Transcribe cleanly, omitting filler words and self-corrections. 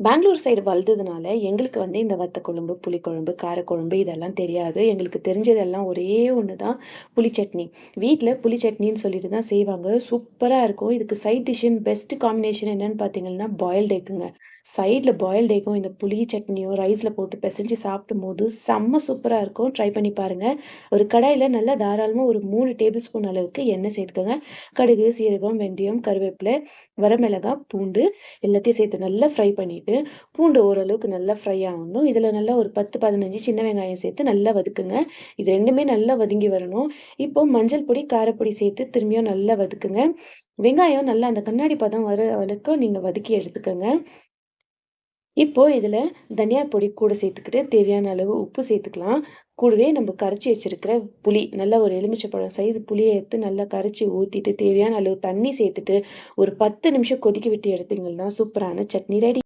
Bangalore side வளர்ந்ததுனால, எங்களுக்கு இந்த வத்த குழம்பு, புளிக்குழம்பு, காரக்குழம்பு இதெல்லாம் தெரியாது. எங்களுக்கு தெரிஞ்சதெல்லாம் ஒரே ஒண்ணு தான் புளி சட்னி. வீட்ல புளி சட்னின்னு சொல்லிட்டு தான் செய்வாங்க. சூப்பரா இருக்கும். இதுக்கு சைட் டிஷ்ஷுன்னு பெஸ்ட் காம்பினேஷன் என்னன்னு பார்த்தீங்கன்னா, பாயில்ட் எக்குங்க. சைட்ல பாயில்ட் எக்கும் இந்த புளி சட்னியும் ரைஸ்ல போட்டு பெசஞ்சு சாப்பிடும்போது செம்ம சூப்பரா இருக்கும். ட்ரை பண்ணி பாருங்க. ஒரு கடாயில நல்லா தாராளமா ஒரு 3 டேபிள் ஸ்பூன் அளவுக்கு எண்ணெய் சேர்த்துக்கங்க. கடுகு, சீரகம், வெந்தயம், கருவேப்பிலை, வரமிளகாய், பூண்டு எல்லாத்தையும் சேர்த்து நல்லா ஃப்ரை பண்ணிட்டு, பூண்டு ஓரளவுக்கு நல்லா ஃப்ரை ஆகணும். இதில நல்லா ஒரு 10, 15 சின்ன வெங்காயம் சேர்த்து நல்லா வதக்குங்க. இது 2மே நல்லா வதங்கி வரணும். இப்போ மஞ்சள் பொடி, காரப்பொடி சேர்த்து திரும்பியும் நல்லா வதக்குங்க. வெங்காயம் நல்லா அந்த கண்ணாடி பதம் வர வரைக்கும் நீங்க வதக்கி எடுத்துக்கங்க. இப்போ இதில தனியா பொடி கூட சேர்த்துக்கிட்டு, தேவையான அளவு உப்பு சேர்த்துக்கலாம். கூடவே நம்ம கரைச்சி வச்சிருக்கிற புளி, நல்லா ஒரு எலுமிச்சைப்பழம் சைஸ் புளிய எடுத்து நல்லா கரைச்சி ஊத்திட்டு, தேவையான அளவு தண்ணி சேர்த்துட்டு, ஒரு 10 நிமிஷம் கொதிக்க விட்டு எடுத்தீங்கன்னா, சூப்பரான சட்னி ரெடி.